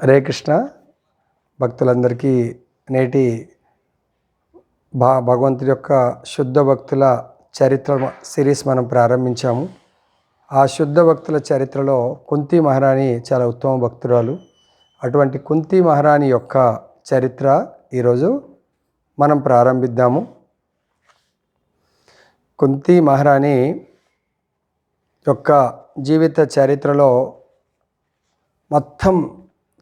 హరే కృష్ణ భక్తులందరికీ నేటి భగవంతుడి యొక్క శుద్ధ భక్తుల చరిత్ర సిరీస్ మనం ప్రారంభించాము. ఆ శుద్ధ భక్తుల చరిత్రలో కుంతి మహారాణి చాలా ఉత్తమ భక్తురాలు. అటువంటి కుంతి మహారాణి యొక్క చరిత్ర ఈరోజు మనం ప్రారంభిద్దాము. కుంతి మహారాణి యొక్క జీవిత చరిత్రలో మొత్తం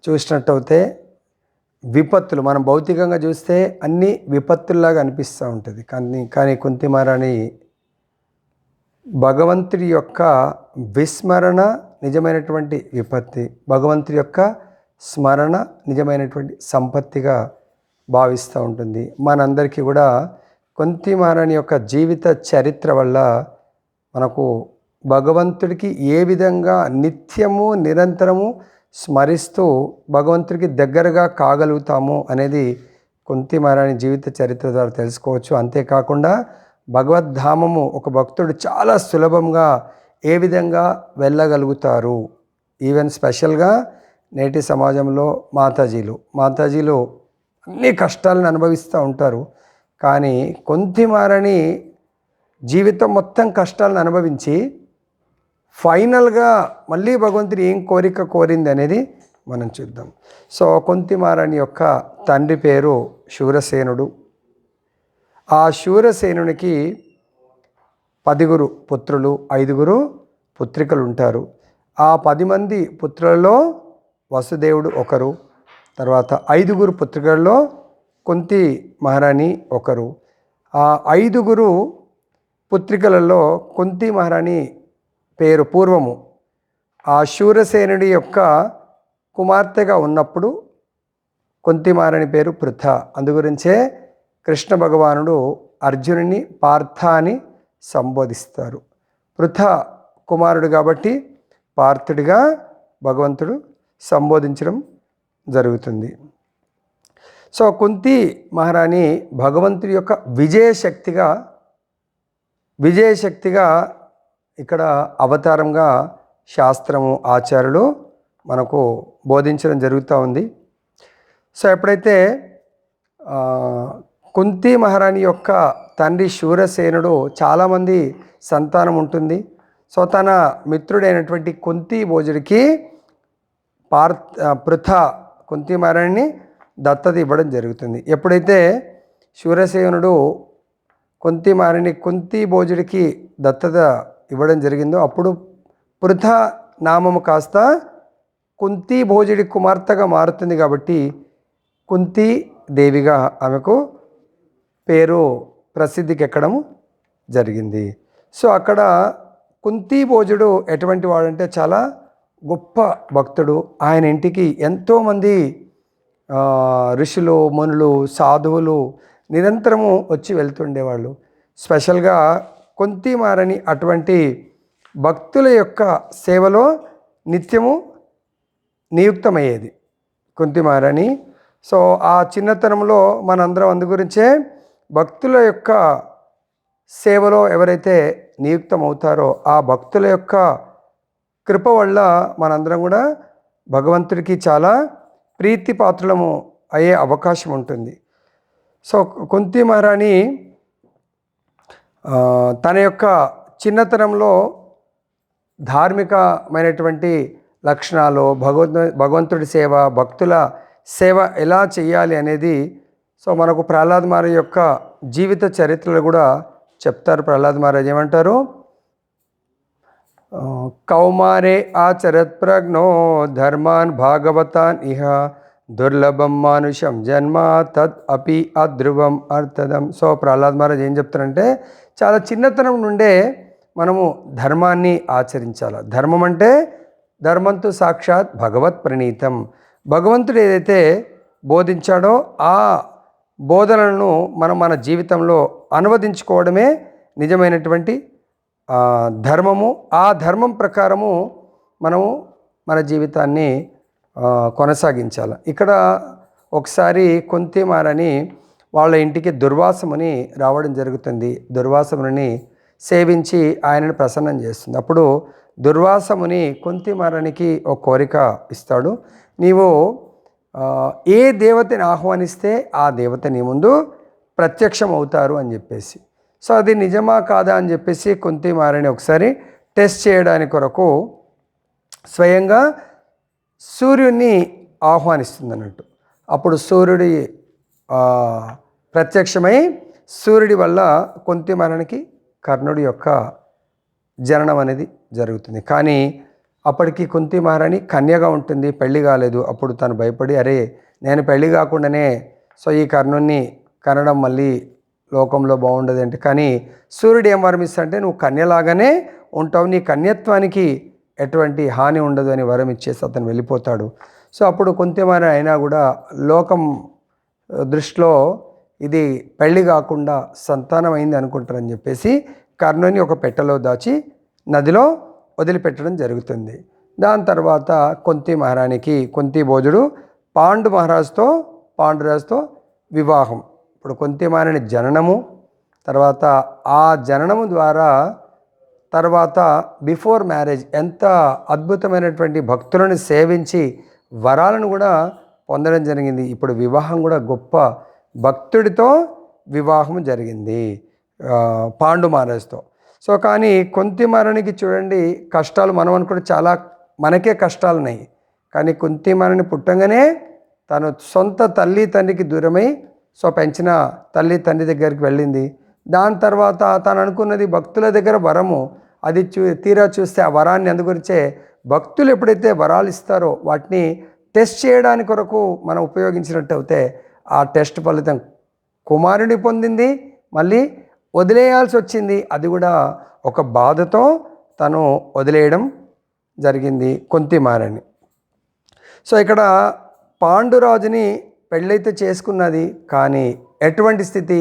చూసినట్టయితే విపత్తులు, మనం భౌతికంగా చూస్తే అన్ని విపత్తుల్లాగా అనిపిస్తూ ఉంటుంది. కానీ కుంతి మహారాణి భగవంతుడి యొక్క విస్మరణ నిజమైనటువంటి విపత్తి, భగవంతుడి యొక్క స్మరణ నిజమైనటువంటి సంపత్తిగా భావిస్తూ ఉంటుంది. మనందరికీ కూడా కుంతి మహారాణి యొక్క జీవిత చరిత్ర వల్ల మనకు భగవంతుడికి ఏ విధంగా నిత్యము నిరంతరము స్మరిస్తూ భగవంతుడికి దగ్గరగా కాగలుగుతాము అనేది కుంతి మహారాణి జీవిత చరిత్ర ద్వారా తెలుసుకోవచ్చు. అంతేకాకుండా భగవద్ధామము ఒక భక్తుడు చాలా సులభంగా ఏ విధంగా వెళ్ళగలుగుతారు. ఈవెన్ స్పెషల్గా నేటి సమాజంలో మాతాజీలు అన్ని కష్టాలను అనుభవిస్తూ ఉంటారు. కానీ కుంతి మహారాణి జీవితం మొత్తం కష్టాలను అనుభవించి ఫైనల్గా మళ్ళీ భగవంతుడు ఏం కోరిక కోరింది అనేది మనం చూద్దాం. సో కుంతి మహారాణి యొక్క తండ్రి పేరు శూరసేనుడు. ఆ శూరసేనునికి 10 పుత్రులు, 5 పుత్రికలు ఉంటారు. ఆ 10 మంది పుత్రులలో వసుదేవుడు ఒకరు, తర్వాత 5 పుత్రికలలో కుంతి మహారాణి ఒకరు. ఆ 5 పుత్రికలలో కుంతి మహారాణి పేరు పూర్వము ఆ శూరసేనుడి యొక్క కుమార్తెగా ఉన్నప్పుడు కుంతి మహారాణి పేరు పృథ. అందుగురించే కృష్ణ భగవానుడు అర్జునుని పార్థ అని సంబోధిస్తారు. పృథ కుమారుడు కాబట్టి పార్థుడిగా భగవంతుడు సంబోధించడం జరుగుతుంది. సో కుంతి మహారాణి భగవంతుడి యొక్క విజయశక్తిగా ఇక్కడ అవతారంగా శాస్త్రము ఆచార్యులు మనకు బోధించడం జరుగుతూ ఉంది. సో ఎప్పుడైతే కుంతి మహారాణి యొక్క తండ్రి శూరసేనుడు చాలామంది సంతానం ఉంటుంది. సో తన మిత్రుడైనటువంటి కుంతి భోజుడికి పృథ కుంతి మహారాణిని దత్తత ఇవ్వడం జరుగుతుంది. ఎప్పుడైతే శూరసేనుడు కుంతి మహారాణి కుంతి భోజుడికి దత్తత ఇవ్వడం జరిగిందో అప్పుడు పృథ నామము కాస్త కుంతి భోజుడి కుమార్తెగా మారుతుంది. కాబట్టి కుంతి దేవిగా ఆమెకు పేరు ప్రసిద్ధికి ఎక్కడం జరిగింది. సో అక్కడ కుంతి భోజుడు ఎటువంటి వాడంటే చాలా గొప్ప భక్తుడు. ఆయన ఇంటికి ఎంతోమంది ఋషులు, మునులు, సాధువులు నిరంతరము వచ్చి వెళ్తుండేవాళ్ళు. స్పెషల్గా కుంతి మహారాణి అటువంటి భక్తుల యొక్క సేవలో నిత్యము నియుక్తమయ్యేది కుంతి మహారాణి. సో ఆ చిన్నతనంలో మనందరం అందు గురించే భక్తుల యొక్క సేవలో ఎవరైతే నియుక్తమవుతారో ఆ భక్తుల యొక్క కృప వల్ల మనందరం కూడా భగవంతుడికి చాలా ప్రీతిపాత్రులము అయ్యే అవకాశం ఉంటుంది. సో కుంతి మహారాణి తన యొక్క చిన్నతనంలో ధార్మికమైనటువంటి లక్షణాలు, భగవంతుడి సేవ, భక్తుల సేవ ఎలా చేయాలి అనేది సో మనకు ప్రహ్లాద్ మహారాజ్ యొక్క జీవిత చరిత్రలు కూడా చెప్తారు. ప్రహ్లాద్ మహారాజ్ ఏమంటారు? కౌమారే ఆచరత్ ప్రజ్ఞో ధర్మాన్ భాగవతాన్ ఇహ దుర్లభం మానుషం జన్మ తద్ అపి అధ్రువం అర్థదం. సో ప్రహ్లాద్ మహారాజ్ ఏం చెప్తారంటే చాలా చిన్నతనం నుండే మనము ధర్మాన్ని ఆచరించాలి. ధర్మం అంటే ధర్మంతు సాక్షాత్ భగవత్ ప్రణీతం. భగవంతుడు ఏదైతే బోధించాడో ఆ బోధనలను మనం మన జీవితంలో అనువదించుకోవడమే నిజమైనటువంటి ధర్మము. ఆ ధర్మం ప్రకారము మనము మన జీవితాన్ని కొనసాగించాలి. ఇక్కడ ఒకసారి కుంతి మహారాణి వాళ్ళ ఇంటికి దుర్వాసముని రావడం జరుగుతుంది. దుర్వాసముని సేవించి ఆయనను ప్రసన్నం చేస్తుంది. అప్పుడు దుర్వాసముని కుంతి మహారాణికి ఒక కోరిక ఇస్తాడు. నీవు ఏ దేవతని ఆహ్వానిస్తే ఆ దేవత నీ ముందు ప్రత్యక్షం అవుతారు అని చెప్పేసి. సో అది నిజమా కాదా అని చెప్పేసి కుంతి మహారాణి ఒకసారి టెస్ట్ చేయడానికి కొరకు స్వయంగా సూర్యుడిని ఆహ్వానిస్తుంది అన్నట్టు. అప్పుడు సూర్యుడి ప్రత్యక్షమై సూర్యుడి వల్ల కుంతి మహారాణికి కర్ణుడి యొక్క జననం అనేది జరుగుతుంది. కానీ అప్పటికి కుంతి మహారాణి కన్యగా ఉంటుంది, పెళ్లి కాలేదు. అప్పుడు తను భయపడి అరే నేను పెళ్లి కాకుండానే సో ఈ కర్ణుడిని కనడం మళ్ళీ లోకంలో బాగుండదు అంటే, కానీ సూర్యుడు ఏం వరం ఇస్తాడంటే నువ్వు కన్యలాగానే ఉంటావు, నీ కన్యత్వానికి ఎటువంటి హాని ఉండదు అని వరం ఇచ్చేసి అతను వెళ్ళిపోతాడు. సో అప్పుడు కుంతి మహారాణి అయినా కూడా లోకం దృష్టిలో ఇది పెళ్లి కాకుండా సంతానం అయింది అనుకుంటారని చెప్పేసి కర్ణుని ఒక పెట్టెలో దాచి నదిలో వదిలిపెట్టడం జరుగుతుంది. దాని తర్వాత కుంతి మహారాణికి కుంతి భోజుడు పాండురాజుతో వివాహం. ఇప్పుడు కుంతి మహారాణి జననము, తర్వాత ఆ జననము ద్వారా తర్వాత బిఫోర్ మ్యారేజ్ ఎంత అద్భుతమైనటువంటి భక్తులను సేవించి వరాలను కూడా పొందడం జరిగింది. ఇప్పుడు వివాహం కూడా గొప్ప భక్తుడితో వివాహం జరిగింది పాండు మహారాజుతో. సో కానీ కుంతి మహారాణికి చూడండి కష్టాలు, మనం అనుకుంటే చాలా మనకే కష్టాలు ఉన్నాయి. కానీ కుంతి మహారాణి పుట్టంగానే తను సొంత తల్లి తండ్రికి దూరమై సో పెంచిన తల్లి తండ్రి దగ్గరికి వెళ్ళింది. దాని తర్వాత తను అనుకున్నది భక్తుల దగ్గర వరము, అది తీరా చూస్తే ఆ వరాన్ని అందుగురించే భక్తులు ఎప్పుడైతే వరాలు ఇస్తారో వాటిని టెస్ట్ చేయడానికి కొరకు మనం ఉపయోగించినట్టు అయితే ఆ టెస్ట్ ఫలితం కుమారుని పొందింది, మళ్ళీ వదిలేయాల్సి వచ్చింది. అది కూడా ఒక బాధతో తను వదిలేయడం జరిగింది కుంతి మహారాణి. సో ఇక్కడ పాండురాజుని పెళ్ళైతే చేసుకున్నది, కానీ ఎటువంటి స్థితి,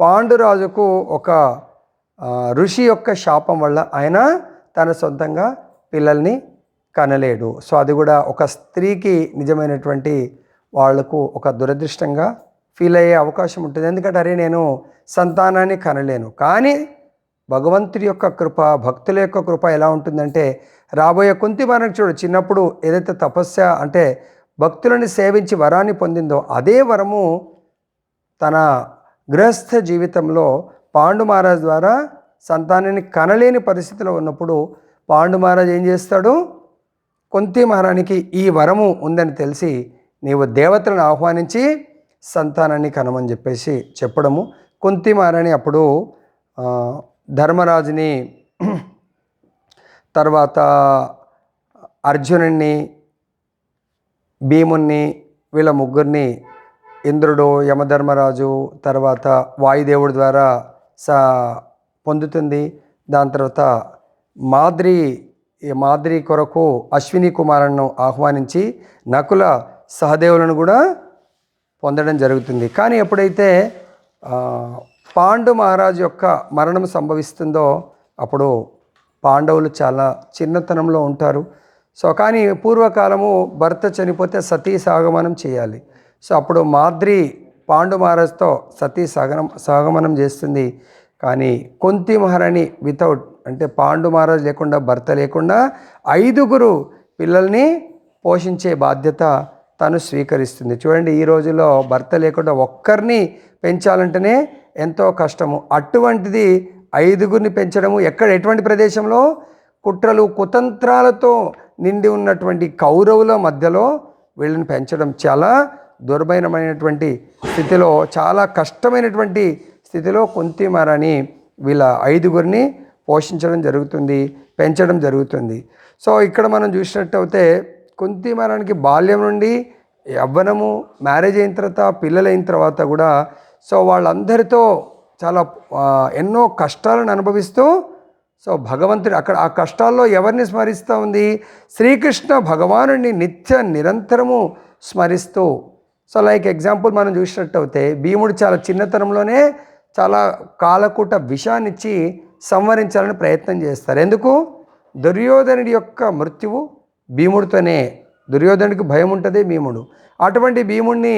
పాండురాజుకు ఒక ఋషి యొక్క శాపం వల్ల ఆయన తన సొంతంగా పిల్లల్ని కనలేడు. సో అది కూడా ఒక స్త్రీకి నిజమైనటువంటి వాళ్లకు ఒక దురదృష్టంగా ఫీల్ అయ్యే అవకాశం ఉంటుంది. ఎందుకంటే అరే నేను సంతానాన్ని కనలేను. కానీ భగవంతుడి యొక్క కృప, భక్తుల యొక్క కృప ఎలా ఉంటుందంటే రాబోయే కుంతి మహారాణి చూడు, చిన్నప్పుడు ఏదైతే తపస్య అంటే భక్తులని సేవించి వరాన్ని పొందిందో అదే వరము తన గృహస్థ జీవితంలో పాండు మహారాజు ద్వారా సంతానాన్ని కనలేని పరిస్థితిలో ఉన్నప్పుడు పాండు మహారాజు ఏం చేస్తాడు, కుంతి మహారాణికి ఈ వరము ఉందని తెలిసి నీవు దేవతలను ఆహ్వానించి సంతానాన్ని కనమని చెప్పేసి చెప్పడము. కుంతి మహారాణి అప్పుడు ధర్మరాజుని, తర్వాత అర్జునుడిని, భీముణ్ణి, వీళ్ళ ముగ్గురిని ఇంద్రుడు, యమధర్మరాజు, తర్వాత వాయుదేవుడి ద్వారా పొందుతుంది. దాని తర్వాత మాద్రి కొరకు అశ్విని కుమారులను ఆహ్వానించి నకుల సహదేవులను కూడా పొందడం జరుగుతుంది. కానీ ఎప్పుడైతే పాండు మహారాజు యొక్క మరణం సంభవిస్తుందో అప్పుడు పాండవులు చాలా చిన్నతనంలో ఉంటారు. సో కానీ పూర్వకాలము భర్త చనిపోతే సతీ సహగమనం చేయాలి. సో అప్పుడు పాండు మహారాజుతో సతీ సహగమనం చేస్తుంది. కానీ కుంతి మహారాణి వితౌట్ అంటే పాండు మహారాజు లేకుండా, భర్త లేకుండా 5 పిల్లల్ని పోషించే బాధ్యత తను స్వీకరిస్తుంది. చూడండి ఈ రోజుల్లో భర్త లేకుండా ఒక్కరిని పెంచాలంటేనే ఎంతో కష్టము. అటువంటిది 5 పెంచడము ఎటువంటి ప్రదేశంలో, కుట్రలు కుతంత్రాలతో నిండి ఉన్నటువంటి కౌరవుల మధ్యలో వీళ్ళని పెంచడం చాలా దుర్భరమైనటువంటి స్థితిలో, చాలా కష్టమైనటువంటి స్థితిలో కుంతి మహారాణి వీళ్ళ 5 పోషించడం జరుగుతుంది, పెంచడం జరుగుతుంది. సో ఇక్కడ మనం చూసినట్టయితే కుంతి మహారాణికి బాల్యం నుండి యవ్వనము, మ్యారేజ్ అయిన తర్వాత, పిల్లలైన తర్వాత కూడా సో వాళ్ళందరితో చాలా ఎన్నో కష్టాలను అనుభవిస్తూ సో భగవంతుడు అక్కడ ఆ కష్టాల్లో ఎవరిని స్మరిస్తూ ఉంది, శ్రీకృష్ణ భగవానుడిని నిరంతరము స్మరిస్తూ. సో లైక్ ఎగ్జాంపుల్ మనం చూసినట్టయితే భీముడు చాలా చిన్నతనంలోనే చాలా కాలకూట విషాన్నిచ్చి సంహరించాలని ప్రయత్నం చేస్తారు. ఎందుకు, దుర్యోధనుడి యొక్క మృత్యువు భీముడితోనే, దుర్యోధనుడికి భయం ఉంటుంది భీముడు. అటువంటి భీముడిని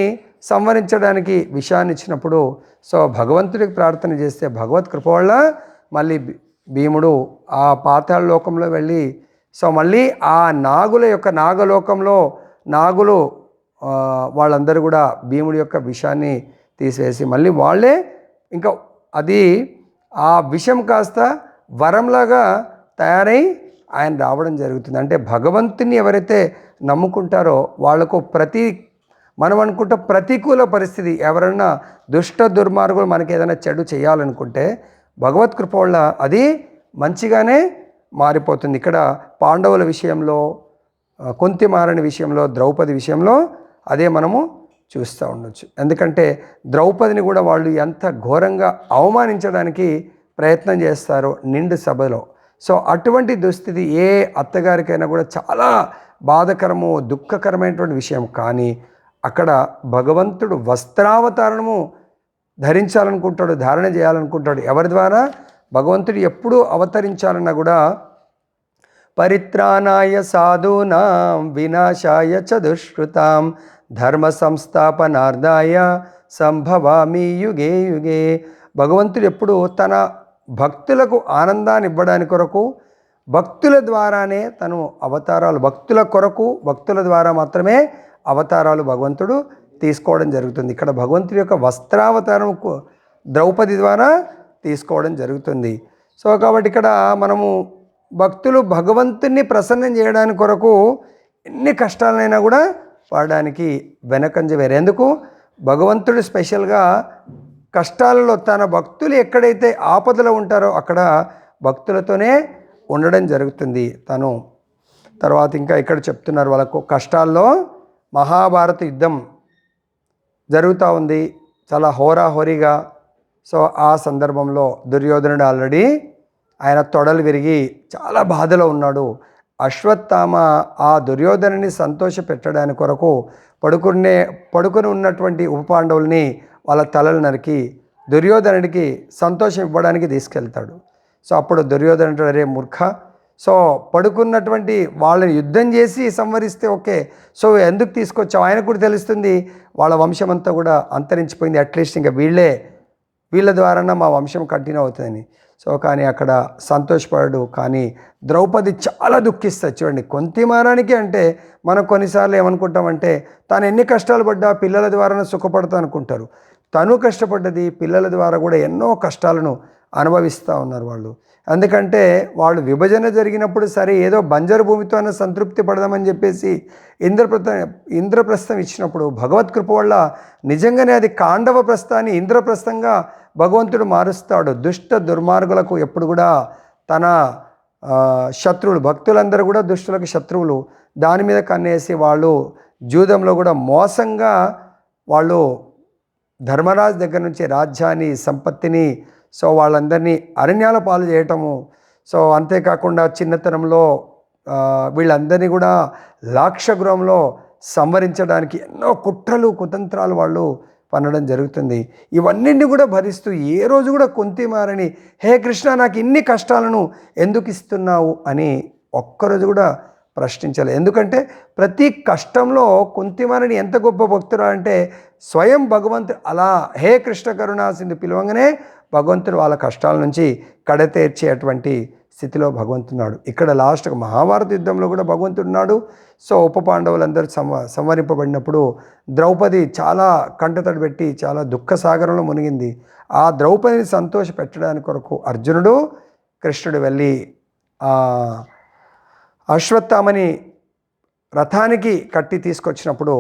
సంహరించడానికి విషయాన్ని ఇచ్చినప్పుడు సో భగవంతుడికి ప్రార్థన చేస్తే భగవత్ కృప వల్ల మళ్ళీ భీముడు ఆ పాతాళ లోకంలో వెళ్ళి సో మళ్ళీ ఆ నాగుల యొక్క నాగలోకంలో నాగులు వాళ్ళందరూ కూడా భీముడి యొక్క విషాన్ని తీసివేసి మళ్ళీ వాళ్ళే ఇంకా అది ఆ విషం కాస్త వరంలాగా తయారై ఆయన రావడం జరుగుతుంది. అంటే భగవంతుని ఎవరైతే నమ్ముకుంటారో వాళ్లకు మనం అనుకుంటే ప్రతికూల పరిస్థితి, ఎవరన్నా దుష్ట దుర్మార్గులు మనకి ఏదైనా చెడు చేయాలనుకుంటే భగవత్ కృప వల్ల అది మంచిగానే మారిపోతుంది. ఇక్కడ పాండవుల విషయంలో, కుంతి మహారాణి విషయంలో, ద్రౌపది విషయంలో అదే మనము చూస్తూ ఉండొచ్చు. ఎందుకంటే ద్రౌపదిని కూడా వాళ్ళు ఎంత ఘోరంగా అవమానించడానికి ప్రయత్నం చేస్తారో నిండు సభలో. సో అటువంటి దుస్థితి ఏ అత్తగారికైనా కూడా చాలా బాధకరము, దుఃఖకరమైనటువంటి విషయం. కానీ అక్కడ భగవంతుడు వస్త్రావతారణము ధరించాలనుకుంటాడు, ధారణ చేయాలనుకుంటాడు. ఎవరి ద్వారా? భగవంతుడు ఎప్పుడు అవతరించాలన్నా కూడా పరిత్రాణాయ సాధూనాం వినాశాయ చ దుష్కృతాం ధర్మ సంస్థాపనార్థాయ సంభవామి యుగే యుగే. భగవంతుడు ఎప్పుడు తన భక్తులకు ఆనందాన్ని ఇవ్వడానికి కొరకు భక్తుల ద్వారానే తను అవతారాలు, భక్తుల కొరకు భక్తుల ద్వారా మాత్రమే అవతారాలు భగవంతుడు తీసుకోవడం జరుగుతుంది. ఇక్కడ భగవంతుడి యొక్క వస్త్రావతారం ద్రౌపది ద్వారా తీసుకోవడం జరుగుతుంది. సో కాబట్టి ఇక్కడ మనము భక్తులు భగవంతుని ప్రసన్నం చేయడానికి కొరకు ఎన్ని కష్టాలనైనా కూడా పడడానికి వెనకంజ వేరే. ఎందుకు? భగవంతుడు స్పెషల్గా కష్టాలలో తన భక్తులు ఎక్కడైతే ఆపదలో ఉంటారో అక్కడ భక్తులతోనే ఉండడం జరుగుతుంది తను. తర్వాత ఇంకా ఇక్కడ చెప్తున్నారు వాళ్ళకు కష్టాల్లో మహాభారత యుద్ధం జరుగుతూ ఉంది చాలా హోరాహోరీగా. సో ఆ సందర్భంలో దుర్యోధనుడు ఆల్రెడీ ఆయన తొడలు విరిగి చాలా బాధలో ఉన్నాడు. అశ్వత్థామ ఆ దుర్యోధనుని సంతోష పెట్టడానికి కొరకు పడుకుని ఉన్నటువంటి ఉపపాండవుల్ని వాళ్ళ తలలు నరికి దుర్యోధనుడికి సంతోషం ఇవ్వడానికి తీసుకెళ్తాడు. సో అప్పుడు దుర్యోధనుడు, అరే మూర్ఖ, సో పడుకున్నటువంటి వాళ్ళని యుద్ధం చేసి సంహరిస్తే ఓకే, సో ఎందుకు తీసుకొచ్చావు? ఆయనకు కూడా తెలుస్తుంది వాళ్ళ వంశం అంతా కూడా అంతరించిపోయింది, అట్లీస్ట్ ఇంకా వీళ్ళ ద్వారా మా వంశం కంటిన్యూ అవుతుందని. సో కానీ అక్కడ సంతోషపడు. కానీ ద్రౌపది చాలా దుఃఖిస్తుంది. చూడండి, కుంతి మహారాణికి అంటే మనం కొన్నిసార్లు ఏమనుకుంటామంటే తాను ఎన్ని కష్టాలు పడ్డా పిల్లల ద్వారా సుఖపడతా అనుకుంటారు. తను కష్టపడ్డది, పిల్లల ద్వారా కూడా ఎన్నో కష్టాలను అనుభవిస్తూ ఉన్నారు వాళ్ళు. ఎందుకంటే వాళ్ళు విభజన జరిగినప్పుడు సరే ఏదో బంజరు భూమితో అయినా సంతృప్తి పడదామని చెప్పేసి ఇంద్రప్రస్థం ఇచ్చినప్పుడు భగవత్ కృప వల్ల నిజంగానే అది కాండవ ప్రస్థాన్ని ఇంద్రప్రస్థంగా భగవంతుడు మారుస్తాడు. దుష్ట దుర్మార్గులకు ఎప్పుడు కూడా తన శత్రువులు, భక్తులందరూ కూడా దుష్టులకు శత్రువులు, దాని మీద కన్నేసి వాళ్ళు జూదంలో కూడా మోసంగా వాళ్ళు ధర్మరాజు దగ్గర నుంచి రాజ్యాన్ని, సంపత్తిని, సో వాళ్ళందరినీ అరణ్యాల పాలు చేయటము. సో అంతేకాకుండా చిన్నతనంలో వీళ్ళందరినీ కూడా లాక్షగృహంలో సంవరించడానికి ఎన్నో కుట్రలు కుతంత్రాలు వాళ్ళు పన్నడం జరుగుతుంది. ఇవన్నింటినీ కూడా భరిస్తూ ఏ రోజు కూడా కుంతి మహారాణి, హే కృష్ణ నాకు ఇన్ని కష్టాలను ఎందుకు ఇస్తున్నావు అని ఒక్కరోజు కూడా ప్రశ్నించలేదు. ఎందుకంటే ప్రతి కష్టంలో కుంతి మహారాణి ఎంత గొప్ప భక్తురా అంటే స్వయం భగవంతుడు అలా హే కృష్ణ కరుణా సింధు పిలవంగానే భగవంతుడు వాళ్ళ కష్టాల నుంచి కడతేర్చేటువంటి స్థితిలో భగవంతున్నాడు. ఇక్కడ లాస్ట్గా మహాభారత యుద్ధంలో కూడా భగవంతుడున్నాడు. సో ఉప పాండవులందరూ సంహరింపబడినప్పుడు ద్రౌపది చాలా కంటతడి పెట్టి చాలా దుఃఖ సాగరంలో మునిగింది. ఆ ద్రౌపదిని సంతోష పెట్టడానికి కొరకు అర్జునుడు, కృష్ణుడు వెళ్ళి అశ్వత్థామని రథానికి కట్టి తీసుకొచ్చినప్పుడు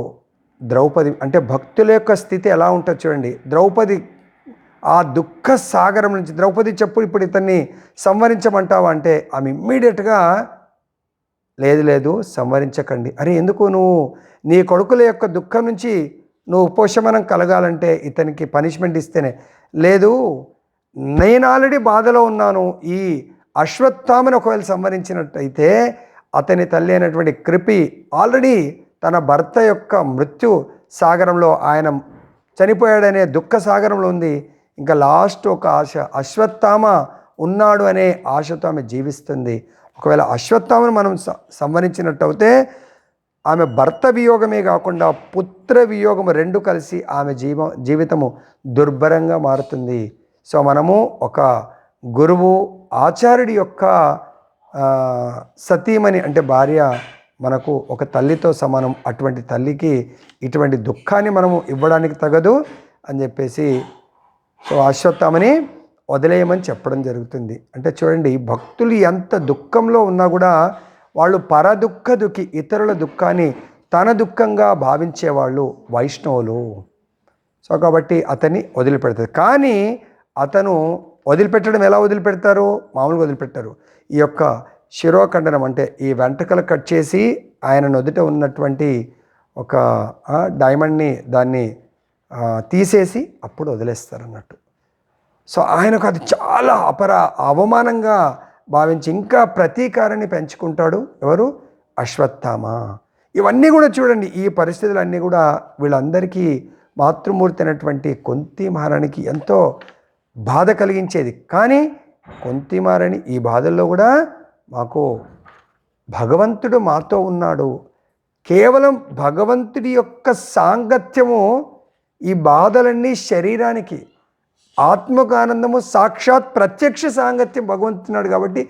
ద్రౌపది అంటే భక్తుల యొక్క స్థితి ఎలా ఉంటుంది చూడండి. ద్రౌపది ఆ దుఃఖ సాగరం నుంచి ద్రౌపది చెప్పు ఇప్పుడు ఇతన్ని సంవరించమంటావా అంటే ఆమె ఇమ్మీడియట్గా లేదు సంవరించకండి. అరే ఎందుకు? నువ్వు నీ కొడుకుల యొక్క దుఃఖం నుంచి నువ్వు ఉపశమనం కలగాలంటే ఇతనికి పనిష్మెంట్ ఇస్తేనే. లేదు, నేను ఆల్రెడీ బాధలో ఉన్నాను, ఈ అశ్వత్థామని ఒకవేళ సంవరించినట్టయితే అతని తల్లి అయినటువంటి కృపి ఆల్రెడీ తన భర్త యొక్క మృత్యు సాగరంలో, ఆయన చనిపోయాడనే దుఃఖ సాగరంలో ఉంది. ఇంకా లాస్ట్ ఒక ఆశ, అశ్వత్థామ ఉన్నాడు అనే ఆశతో ఆమె జీవిస్తుంది. ఒకవేళ అశ్వత్థామను మనం సంవరించినట్టయితే ఆమె భర్త వియోగమే కాకుండా పుత్ర వియోగము రెండు కలిసి ఆమె జీవితము దుర్భరంగా మారుతుంది. సో మనము ఒక గురువు ఆచార్యుడి యొక్క సతీమణి అంటే భార్య మనకు ఒక తల్లితో సమానం. అటువంటి తల్లికి ఇటువంటి దుఃఖాన్ని మనము ఇవ్వడానికి తగదు అని చెప్పేసి సో అశ్వత్థామని వదిలేయమని చెప్పడం జరుగుతుంది. అంటే చూడండి, భక్తులు ఎంత దుఃఖంలో ఉన్నా కూడా వాళ్ళు పరదుఃఖ దుఃఖి, ఇతరుల దుఃఖాన్ని తన దుఃఖంగా భావించేవాళ్ళు వైష్ణవులు. సో కాబట్టి అతన్ని వదిలిపెడతారు. కానీ అతను వదిలిపెట్టడం ఎలా వదిలిపెడతారు? మామూలుగా వదిలిపెట్టారు. ఈ యొక్క శిరోఖండనం అంటే ఈ వెంట్రుకలు కట్ చేసి ఆయన నుదుట ఉన్నటువంటి ఒక డైమండ్ని దాన్ని తీసేసి అప్పుడు వదిలేస్తారు అన్నట్టు. సో ఆయనకు అది చాలా అవమానంగా భావించి ఇంకా ప్రతీకారాన్ని పెంచుకుంటాడు. ఎవరు? అశ్వత్థామ. ఇవన్నీ కూడా చూడండి, ఈ పరిస్థితులన్నీ కూడా వీళ్ళందరికీ మాతృమూర్తి అయినటువంటి కుంతి మహారాణికి ఎంతో బాధ కలిగించేది. కానీ కుంతి మహారాణి ఈ బాధల్లో కూడా మాకు భగవంతుడు మాతో ఉన్నాడు, కేవలం భగవంతుడి యొక్క సాంగత్యము ఈ బాధలన్నీ శరీరానికి, ఆత్మకు ఆనందము సాక్షాత్ ప్రత్యక్ష సాంగత్యం భగవంతున్నాడు కాబట్టి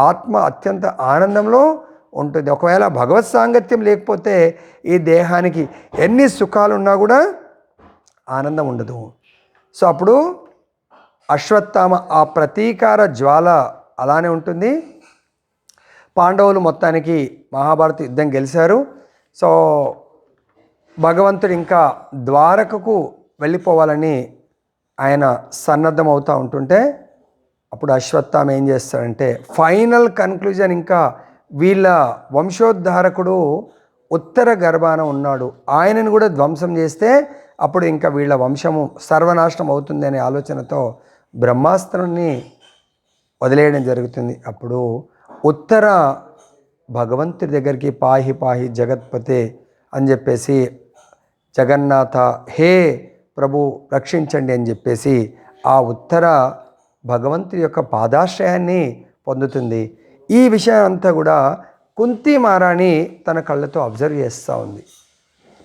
ఆత్మ అత్యంత ఆనందంలో ఉంటుంది. ఒకవేళ భగవత్ సాంగత్యం లేకపోతే ఈ దేహానికి ఎన్ని సుఖాలున్నా కూడా ఆనందం ఉండదు. సో అప్పుడు అశ్వత్థామ ఆ ప్రతీకార జ్వాల అలానే ఉంటుంది. పాండవులు మొత్తానికి మహాభారత యుద్ధం గెలిచారు. సో భగవంతుడు ఇంకా ద్వారకకు వెళ్ళిపోవాలని ఆయన సన్నద్ధం అవుతూ ఉంటుంటే అప్పుడు అశ్వత్థామ ఏం చేస్తాడంటే ఫైనల్ కన్క్లూజన్, ఇంకా వీళ్ళ వంశోద్ధారకుడు ఉత్తర గర్భాన ఉన్నాడు, ఆయనను కూడా ధ్వంసం చేస్తే అప్పుడు ఇంకా వీళ్ళ వంశము సర్వనాశనం అవుతుంది అనే ఆలోచనతో బ్రహ్మాస్త్రాన్ని వదిలేయడం జరుగుతుంది. అప్పుడు ఉత్తర భగవంతుడి దగ్గరికి పాహి పాహి జగత్పతే అని చెప్పేసి, జగన్నాథ హే ప్రభు రక్షించండి అని చెప్పేసి ఆ ఉత్తర భగవంతుడి యొక్క పాదాశ్రయాన్ని పొందుతుంది. ఈ విషయం అంతా కూడా కుంతి మహారాణి తన కళ్ళతో అబ్జర్వ్ చేస్తూ ఉంది.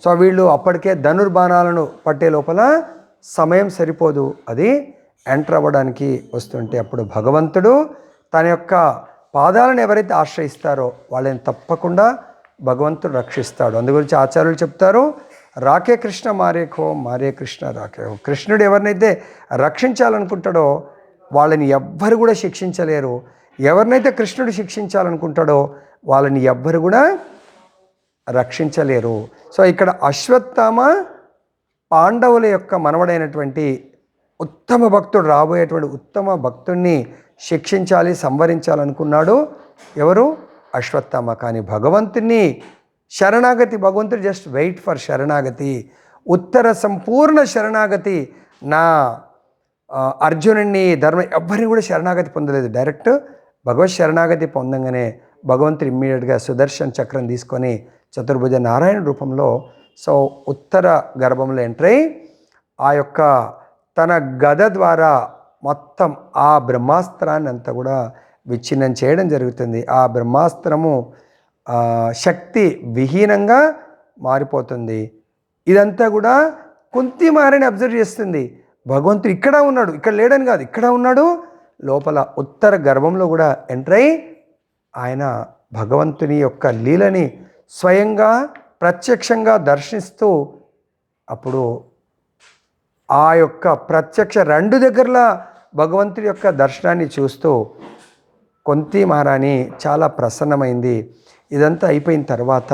సో వీళ్ళు అప్పటికే ధనుర్బాణాలను పట్టే లోపల సమయం సరిపోదు, అది ఎంటర్ అవ్వడానికి వస్తుంటే అప్పుడు భగవంతుడు తన యొక్క పాదాలను ఎవరైతే ఆశ్రయిస్తారో వాళ్ళని తప్పకుండా భగవంతుడు రక్షిస్తాడు. అందు గురించి ఆచార్యులు చెప్తారు, రాకే కృష్ణ మారేఖో మారే కృష్ణ రాకేహో. కృష్ణుడు ఎవరినైతే రక్షించాలనుకుంటాడో వాళ్ళని ఎవ్వరు కూడా శిక్షించలేరు, ఎవరినైతే కృష్ణుడు శిక్షించాలనుకుంటాడో వాళ్ళని ఎవ్వరు కూడా రక్షించలేరు. సో ఇక్కడ అశ్వత్థామ పాండవుల యొక్క మనవడైనటువంటి ఉత్తమ భక్తుడు, రాబోయేటువంటి ఉత్తమ భక్తుడిని శిక్షించాలి, సంవరించాలనుకున్నాడు. ఎవరు? అశ్వత్థామ. కానీ భగవంతుని శరణాగతి, భగవంతుడు జస్ట్ వెయిట్ ఫర్ శరణాగతి, ఉత్తర సంపూర్ణ శరణాగతి. నా అర్జునుడిని ధర్మ ఎవ్వరిని కూడా శరణాగతి పొందలేదు, డైరెక్ట్ భగవత్ శరణాగతి పొందంగానే భగవంతుడు ఇమ్మీడియట్గా సుదర్శన్ చక్రం తీసుకొని చతుర్భుజ నారాయణ రూపంలో సో ఉత్తర గర్భంలో ఎంటర్ అయి ఆ యొక్క తన గద ద్వారా మొత్తం ఆ బ్రహ్మాస్త్రాన్ని అంతా కూడా విచ్ఛిన్నం చేయడం జరుగుతుంది. ఆ బ్రహ్మాస్త్రము శక్తి విహీనంగా మారిపోతుంది. ఇదంతా కూడా కుంతి మహారాణి అబ్జర్వ్ చేస్తుంది. భగవంతుడు ఇక్కడ ఉన్నాడు, ఇక్కడ లేడని కాదు, ఇక్కడ ఉన్నాడు, లోపల ఉత్తర గర్భంలో కూడా ఎంటర్ అయి ఆయన భగవంతుని యొక్క లీలని స్వయంగా ప్రత్యక్షంగా దర్శిస్తూ అప్పుడు ఆ యొక్క ప్రత్యక్ష రెండు దగ్గరలా భగవంతుడి యొక్క దర్శనాన్ని చూస్తూ కుంతి మహారాణి చాలా ప్రసన్నమైంది. ఇదంతా అయిపోయిన తర్వాత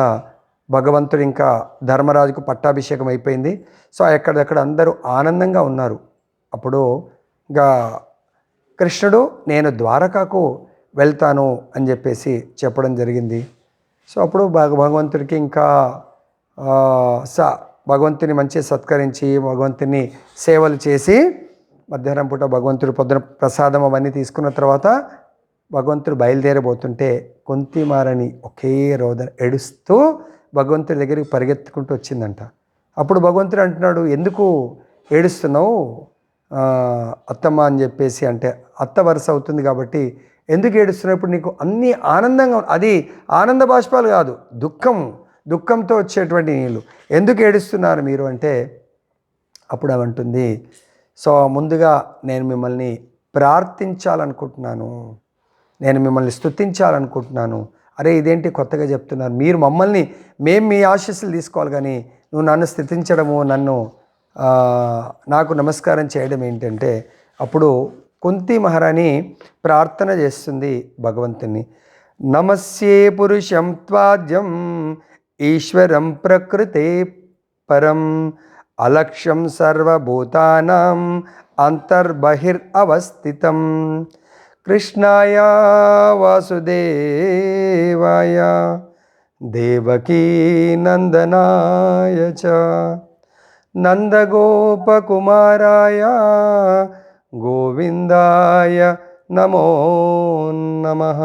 భగవంతుడు ఇంకా ధర్మరాజుకు పట్టాభిషేకం అయిపోయింది. సో ఎక్కడెక్కడ అందరూ ఆనందంగా ఉన్నారు. అప్పుడు ఇంకా కృష్ణుడు నేను ద్వారకాకు వెళ్తాను అని చెప్పేసి చెప్పడం జరిగింది. సో అప్పుడు భగవంతుడికి ఇంకా భగవంతుని మంచి సత్కరించి భగవంతుని సేవలు చేసి మధ్యాహ్నం పూట భగవంతుడు పొద్దున ప్రసాదం అవన్నీ తీసుకున్న తర్వాత భగవంతుడు బయలుదేరబోతుంటే కుంతి మహారాణి ఒకే రోదన ఏడుస్తూ భగవంతుడి దగ్గరికి పరిగెత్తుకుంటూ వచ్చిందంట. అప్పుడు భగవంతుడు అంటున్నాడు, ఎందుకు ఏడుస్తున్నావు అత్తమ్మ అని చెప్పేసి, అంటే అత్త వరుస అవుతుంది కాబట్టి ఎందుకు ఏడుస్తున్నావు, ఇప్పుడు నీకు అన్నీ ఆనందంగా, అది ఆనంద బాష్పాలు కాదు, దుఃఖంతో వచ్చేటువంటి నీళ్ళు, ఎందుకు ఏడుస్తున్నారు మీరు అంటే అప్పుడు అవంటుంది, సో ముందుగా నేను మిమ్మల్ని ప్రార్థించాలనుకుంటున్నాను, నేను మిమ్మల్ని స్తుతించాలనుకుంటున్నాను. అరే ఇదేంటి కొత్తగా చెప్తున్నారు, మీరు మమ్మల్ని, మేము మీ ఆశీస్సులు తీసుకోవాలి కానీ నువ్వు నన్ను స్తుతించడము, నన్ను నాకు నమస్కారం చేయడం ఏంటంటే, అప్పుడు కుంతి మహారాణి ప్రార్థన చేస్తుంది భగవంతుని. నమస్యే పురుషం త్వాద్యం ఈశ్వరం ప్రకృతే పరం అలక్ష్యం సర్వభూతానాం అంతర్బహిర్ అవస్థితం కృష్ణాయ వాసుదేవాయ దేవకీ నందనాయ చ నందగోపకుమారాయ గోవిందాయ నమో నమః.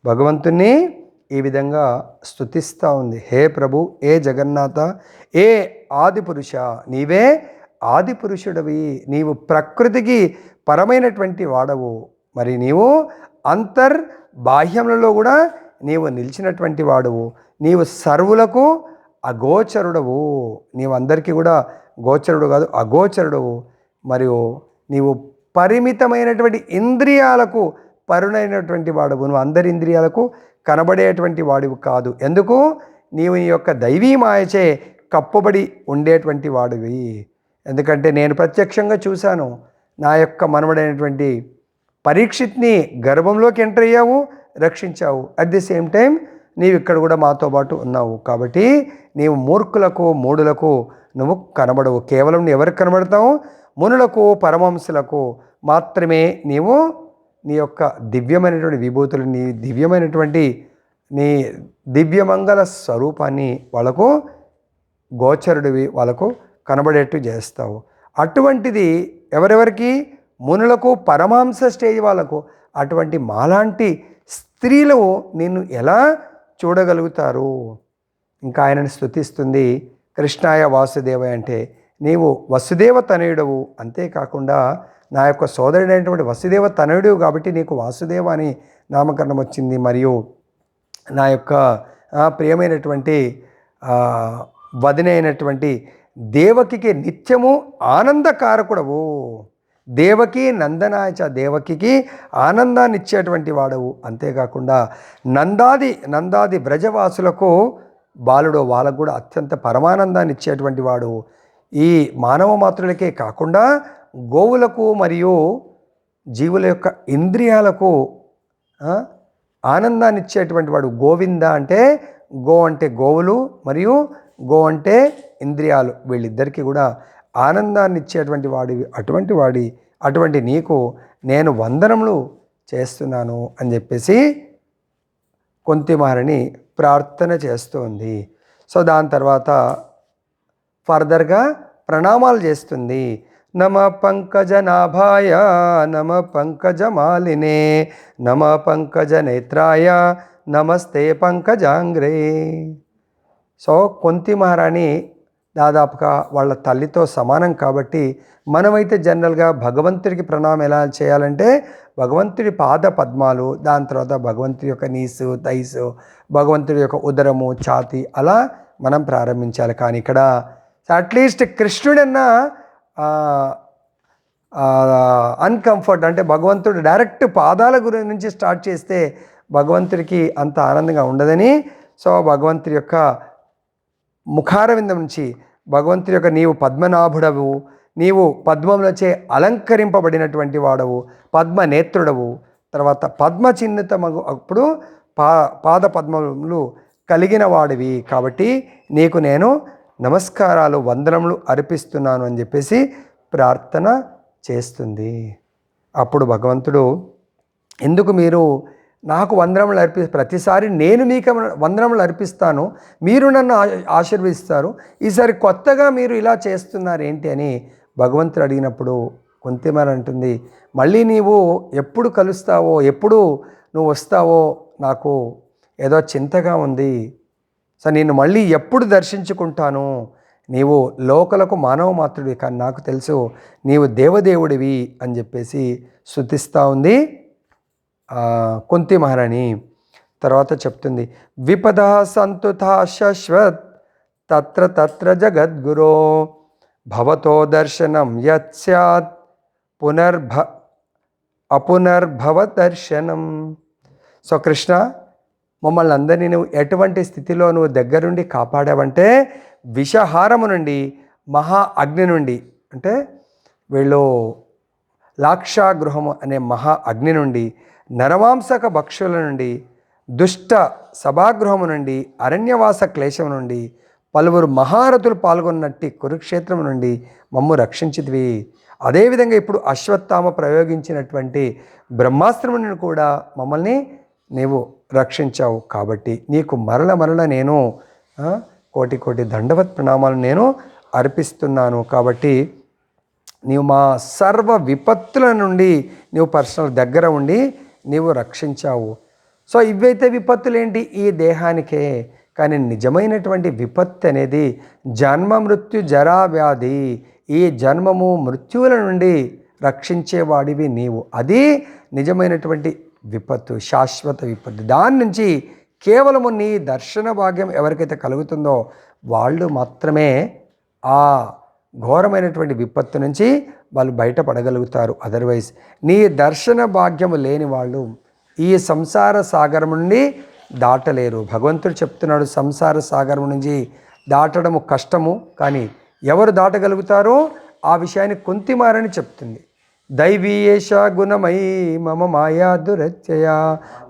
భగవంతుని ఈ విధంగా స్తుతిస్తూ ఉంది. హే ప్రభు, ఏ జగన్నాథ, ఏ ఆదిపురుష, నీవే ఆదిపురుషుడవి, నీవు ప్రకృతికి పరమైనటువంటి వాడవు. మరి నీవు బాహ్యములలో కూడా నీవు నిలిచినటువంటి వాడువు. నీవు సర్వులకు అగోచరుడవు. నీవు అందరికీ కూడా గోచరుడు కాదు, అగోచరుడవు. మరియు నీవు పరిమితమైనటువంటి ఇంద్రియాలకు పరునైనటువంటి వాడువు. నువ్వు అందరి ఇంద్రియాలకు కనబడేటువంటి వాడివి కాదు. ఎందుకు? నీవు నీ యొక్క దైవీ మాయచే కప్పబడి ఉండేటువంటి వాడివి. ఎందుకంటే నేను ప్రత్యక్షంగా చూశాను. నా యొక్క మనవడైనటువంటి పరీక్షిత్ని గర్భంలోకి ఎంటర్ అయ్యావు, రక్షించావు. అట్ ది సేమ్ టైం నీవు ఇక్కడ కూడా మాతో పాటు ఉన్నావు. కాబట్టి నీవు మూర్ఖులకు, మూఢులకు నువ్వు కనబడవు. కేవలం నువ్వు ఎవరికి కనబడతావు? మునులకు, పరమహంసులకు మాత్రమే నీవు నీ యొక్క దివ్యమైనటువంటి విభూతులు, నీ దివ్యమైనటువంటి నీ దివ్యమంగళ స్వరూపాన్ని వాళ్ళకు గోచరుడివి, వాళ్ళకు కనబడేట్టు చేస్తావు. అటువంటిది ఎవరెవరికి? మునులకు, పరమాంస స్టేజ్ వాళ్ళకు. అటువంటి మాలాంటి స్త్రీలు నిన్ను ఎలా చూడగలుగుతారు? ఇంకా ఆయనను స్తుతిస్తుంది. కృష్ణాయ వాసుదేవ అంటే నీవు వసుదేవ తనయుడవు. అంతేకాకుండా నా యొక్క సోదరుడైనటువంటి వసుదేవ తనయుడు కాబట్టి నీకు వాసుదేవ అని నామకరణం వచ్చింది. మరియు నా యొక్క ప్రియమైనటువంటి వదిన అయినటువంటి దేవకికి నిత్యము ఆనందకారకుడవు. దేవకి నందనాయచ, దేవకికి ఆనందాన్ని ఇచ్చేటువంటి వాడవు. అంతేకాకుండా నందాది బ్రజవాసులకు బాలుడు, వాళ్ళకు కూడా అత్యంత పరమానందాన్ని ఇచ్చేటువంటి వాడు. ఈ మానవ మాతృలకే కాకుండా గోవులకు మరియు జీవుల యొక్క ఇంద్రియాలకు ఆనందాన్ని ఇచ్చేటువంటి వాడు. గోవింద అంటే గో అంటే గోవులు, మరియు గో అంటే ఇంద్రియాలు. వీళ్ళిద్దరికీ కూడా ఆనందాన్ని ఇచ్చేటువంటి వాడివి. అటువంటి నీకు నేను వందనములు చేస్తున్నాను అని చెప్పేసి కుంతి మహారాణి ప్రార్థన చేస్తుంది. సో దాని తర్వాత ఫర్దర్గా ప్రణామాలు చేస్తుంది. నమ పంకజనాభాయ, నమ పంకజమాలినే, నమ పంకజనేత్రాయ, నమస్తే పంకజాంగ్రే. సో కుంతి మహారాణి దాదాపుగా వాళ్ళ తల్లితో సమానం కాబట్టి మనమైతే జనరల్గా భగవంతుడికి ప్రణామం ఎలా చేయాలంటే భగవంతుడి పాద పద్మాలు, దాని తర్వాత భగవంతుడి యొక్క నీసు, తైసు, భగవంతుడి యొక్క ఉదరము, ఛాతి, అలా మనం ప్రారంభించాలి. కానీ ఇక్కడ అట్లీస్ట్ కృష్ణుడన్నా అన్కంఫర్ట్, అంటే భగవంతుడు డైరెక్ట్ పాదాల నుంచి స్టార్ట్ చేస్తే భగవంతుడికి అంత ఆనందంగా ఉండదని, సో భగవంతుడి యొక్క ముఖారవిందం నుంచి భగవంతుడి యొక్క నీవు పద్మనాభుడవు, నీవు పద్మములచే అలంకరింపబడినటువంటి వాడవు, పద్మనేత్రుడవు, తర్వాత పద్మ చిహ్నితమగు అప్పుడు పాద పద్మములు కలిగిన వాడివి. కాబట్టి నీకు నేను నమస్కారాలు, వందనములు అర్పిస్తున్నాను అని చెప్పేసి ప్రార్థన చేస్తుంది. అప్పుడు భగవంతుడు, ఎందుకు మీరు నాకు వందనములు ప్రతిసారి నేను మీకు వందనములు అర్పిస్తాను, మీరు నన్ను ఆశీర్వదిస్తారు, ఈసారి కొత్తగా మీరు ఇలా చేస్తున్నారు ఏంటి అని భగవంతుడు అడిగినప్పుడు కుంతి మహారాణి అంటుంది, మళ్ళీ నీవు ఎప్పుడు కలుస్తావో, ఎప్పుడు నువ్వు వస్తావో నాకు ఏదో చింతగా ఉంది. సో నేను మళ్ళీ ఎప్పుడు దర్శించుకుంటాను? నీవు లోకలకు మానవ మాత్రుడివి, కానీ నాకు తెలుసు నీవు దేవదేవుడివి అని చెప్పేసి స్తుతిస్తూ ఉంది కుంతి మహారాణి. తర్వాత చెప్తుంది, విపద సంతుత శశ్వత్ తత్ర తత్ర జగద్గురో భవతో దర్శనం యత్ స్యాత్ అపునర్భవ దర్శనం. సో కృష్ణ, మమ్మల్ని అందరినీ నువ్వు ఎటువంటి స్థితిలో నువ్వు దగ్గరుండి కాపాడావంటే విషహారము నుండి, మహా అగ్ని నుండి, అంటే వీళ్ళు లాక్షాగృహము అనే మహా అగ్ని నుండి, నరమాంసక భక్షుల నుండి, దుష్ట సభాగృహము నుండి, అరణ్యవాస క్లేశం నుండి, పలువురు మహారథులు పాల్గొన్నట్టి కురుక్షేత్రం నుండి మమ్ము రక్షించితివి. అదేవిధంగా ఇప్పుడు అశ్వత్థామ ప్రయోగించినటువంటి బ్రహ్మాస్త్రం నుండి కూడా మమ్మల్ని నీవు రక్షించావు. కాబట్టి నీకు మరల నేను కోటి కోటి దండవత్ ప్రణామాలు నేను అర్పిస్తున్నాను. కాబట్టి నీవు మా సర్వ విపత్తుల నుండి నీవు పర్సనల్ దగ్గర ఉండి నీవు రక్షించావు. సో ఇవైతే విపత్తులు ఏంటి, ఈ దేహానికే. కానీ నిజమైనటువంటి విపత్తు అనేది జన్మ మృత్యు జరా వ్యాధి, ఈ జన్మము మృత్యువుల నుండి రక్షించేవాడివి నీవు. అది నిజమైనటువంటి విపత్తు, శాశ్వత విపత్తు. దాని నుంచి కేవలము నీ దర్శన భాగ్యం ఎవరికైతే కలుగుతుందో వాళ్ళు మాత్రమే ఆ ఘోరమైనటువంటి విపత్తు నుంచి వాళ్ళు బయటపడగలుగుతారు. అదర్వైజ్ నీ దర్శన భాగ్యము లేని వాళ్ళు ఈ సంసార సాగరం నుండి దాటలేరు. భగవంతుడు చెప్తున్నాడు, సంసార సాగరం నుంచి దాటడము కష్టము, కానీ ఎవరు దాటగలుగుతారో ఆ విషయాన్ని కుంతిమారని చెప్తుంది. దైవీయేష గుణమై మమ మాయా దురత్యయ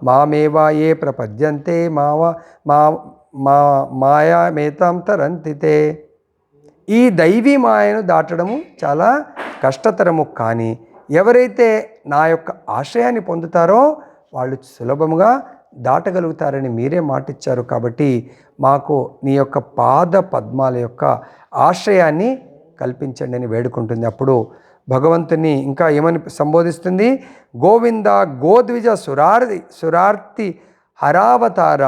మామేవా ఏ ప్రపద్యంతే మాయా మేతాం తరంతితే. ఈ దైవీ మాయను దాటడము చాలా కష్టతరము, కానీ ఎవరైతే నా యొక్క ఆశ్రయాన్ని పొందుతారో వాళ్ళు సులభముగా దాటగలుగుతారని మీరే మాటిచ్చారు. కాబట్టి మాకు నీ యొక్క పాద పద్మాల యొక్క ఆశ్రయాన్ని కల్పించండి అని వేడుకుంటుంది. అప్పుడు భగవంతుని ఇంకా ఏమని సంబోధిస్తుంది, గోవింద గోద్విజ సురార్తి హరావతార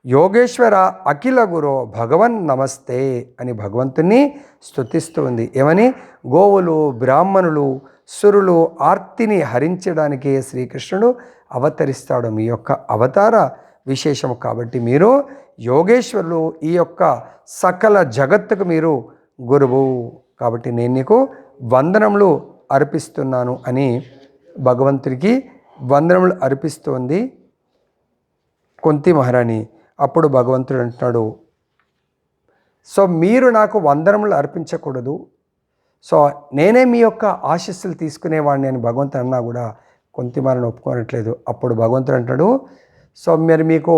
యోగేశ్వర అఖిల గురో భగవన్ నమస్తే అని భగవంతుని స్తుతిస్తూ ఉంది. ఏమని, గోవులు బ్రాహ్మణులు సురులు ఆర్తిని హరించడానికి శ్రీకృష్ణుడు అవతరిస్తాడు. మీ యొక్క అవతార విశేషము. కాబట్టి మీరు యోగేశ్వరులు, ఈ యొక్క సకల జగత్తుకు మీరు గురువు. కాబట్టి నేను నీకు వందనములు అర్పిస్తున్నాను అని భగవంతుడికి వందనములు అర్పిస్తోంది కుంతి మహారాణి. అప్పుడు భగవంతుడు అంటున్నాడు, సో మీరు నాకు వందనములు అర్పించకూడదు, సో నేనే మీ యొక్క ఆశీస్సులు తీసుకునేవాడిని అని భగవంతుడు అన్నా కూడా కుంతి మహారాణి ఒప్పుకోనట్లేదు. అప్పుడు భగవంతుడు అంటాడు, సో మీరు మీకు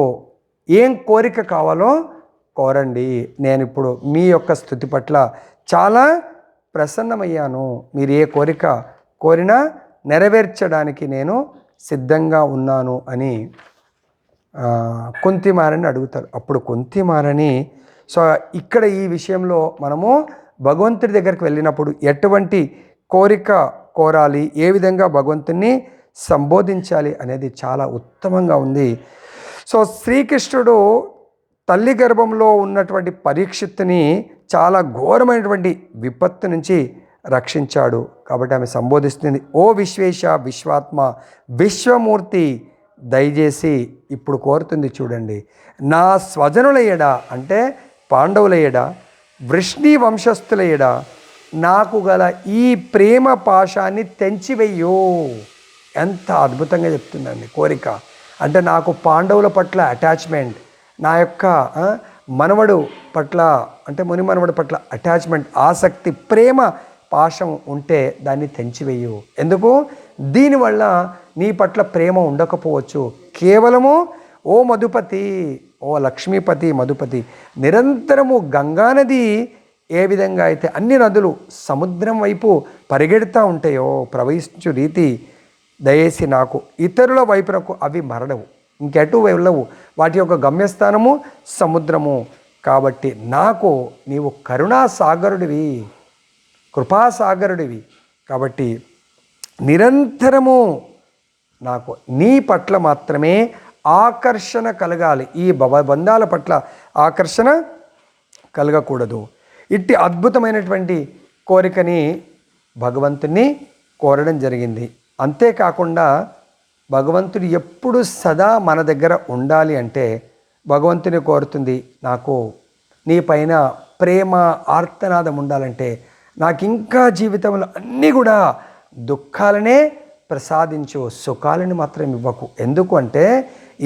ఏం కోరిక కావాలో కోరండి, నేను ఇప్పుడు మీ యొక్క స్థుతి పట్ల చాలా ప్రసన్నమయ్యాను, మీరు ఏ కోరిక కోరినా నెరవేర్చడానికి నేను సిద్ధంగా ఉన్నాను అని కుంతి మహారాణిని అడుగుతారు. అప్పుడు కుంతి మహారాణి, సో ఇక్కడ ఈ విషయంలో మనము భగవంతుడి దగ్గరికి వెళ్ళినప్పుడు ఎటువంటి కోరిక కోరాలి, ఏ విధంగా భగవంతుని సంబోధించాలి అనేది చాలా ఉత్తమంగా ఉంది. సో శ్రీకృష్ణుడు తల్లి గర్భంలో ఉన్నటువంటి పరీక్షిత్తుని చాలా ఘోరమైనటువంటి విపత్తు నుంచి రక్షించాడు. కాబట్టి ఆమె సంబోధిస్తుంది, ఓ విశ్వేశ విశ్వాత్మ విశ్వమూర్తి, దయచేసి ఇప్పుడు కోరుతుంది చూడండి, నా స్వజనుల ఎడ అంటే పాండవుల ఎడ, వృష్ణి వంశస్థుల ఎడ నాకు గల ఈ ప్రేమ పాశాన్ని తెంచివెయ్యో. ఎంత అద్భుతంగా చెప్తుందండి కోరిక. అంటే నాకు పాండవుల పట్ల అటాచ్మెంట్, నా యొక్క మనవడు పట్ల అంటే ముని మనవడు పట్ల అటాచ్మెంట్, ఆసక్తి, ప్రేమ పాశం ఉంటే దాన్ని తెంచివేయు. ఎందుకు? దీనివల్ల నీ పట్ల ప్రేమ ఉండకపోవచ్చు. కేవలము ఓ మధుపతి, ఓ లక్ష్మీపతి మధుపతి, నిరంతరము గంగానది ఏ విధంగా అయితే అన్ని నదులు సముద్రం వైపు పరిగెడుతూ ఉంటాయో ప్రవహించు రీతి, దయచేసి నాకు ఇతరుల వైపునకు అవి మరడవు, ఇంకెటు వెళ్ళవు, వాటి యొక్క గమ్యస్థానము సముద్రము. కాబట్టి నాకు నీవు కరుణాసాగరుడివి, కృపాసాగరుడివి. కాబట్టి నిరంతరము నాకు నీ పట్ల మాత్రమే ఆకర్షణ కలగాలి, ఈ బంధాల పట్ల ఆకర్షణ కలగకూడదు. ఇట్టి అద్భుతమైనటువంటి కోరికని భగవంతుని కోరడం జరిగింది. అంతేకాకుండా భగవంతుడు ఎప్పుడు సదా మన దగ్గర ఉండాలి అంటే భగవంతుని కోరుతుంది, నాకు నీ పైన ప్రేమ ఆర్తనాదం ఉండాలంటే, నాకు ఇంకా జీవితంలో అన్నీ కూడా దుఃఖాలనే ప్రసాదించు, సుఖాలని మాత్రం ఇవ్వకు. ఎందుకు అంటే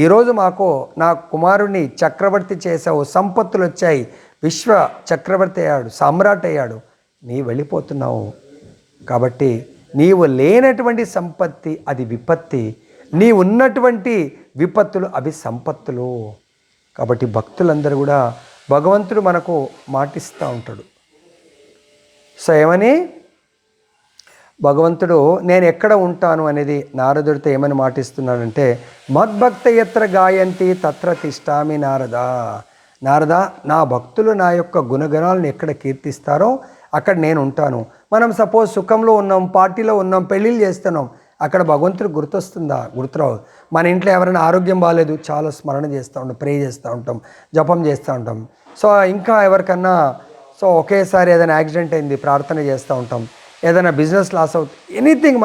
ఈరోజు మాకు నా కుమారుణ్ణి చక్రవర్తి చేసావు, సంపత్తులు వచ్చాయి, విశ్వ చక్రవర్తి అయ్యాడు, సామ్రాట్ అయ్యాడు, నీ వెళ్ళిపోతున్నావు. కాబట్టి నీవు లేనటువంటి సంపత్తి అది విపత్తి, నీ ఉన్నటువంటి విపత్తులు అవి సంపత్తులు. కాబట్టి భక్తులందరూ కూడా భగవంతుడు మనకు మాటిస్తూ ఉంటాడు. సో ఏమని భగవంతుడు నేను ఎక్కడ ఉంటాను అనేది నారదుడితో ఏమని మాటిస్తున్నాడంటే, మద్భక్త ఎత్ర గాయంతి తత్ర తిష్టామి నారద. నారద, నా భక్తులు నా యొక్క గుణగణాలను ఎక్కడ కీర్తిస్తారో అక్కడ నేను ఉంటాను. మనం సపోజ్ సుఖంలో ఉన్నాం, పార్టీలో ఉన్నాం, పెళ్ళిళ్ళు చేస్తున్నాం, అక్కడ భగవంతుడు గుర్తొస్తుందా? గుర్తురావు. మన ఇంట్లో ఎవరైనా ఆరోగ్యం బాగాలేదు, చాలా స్మరణ చేస్తూ ఉంటాం, ప్రే చేస్తూ ఉంటాం, జపం చేస్తూ ఉంటాం. సో ఇంకా ఎవరికన్నా ఒకేసారి ఏదైనా యాక్సిడెంట్ అయింది, ప్రార్థన చేస్తూ ఉంటాం. ఏదైనా బిజినెస్ లాస్ అవుతుంది, ఎనీథింగ్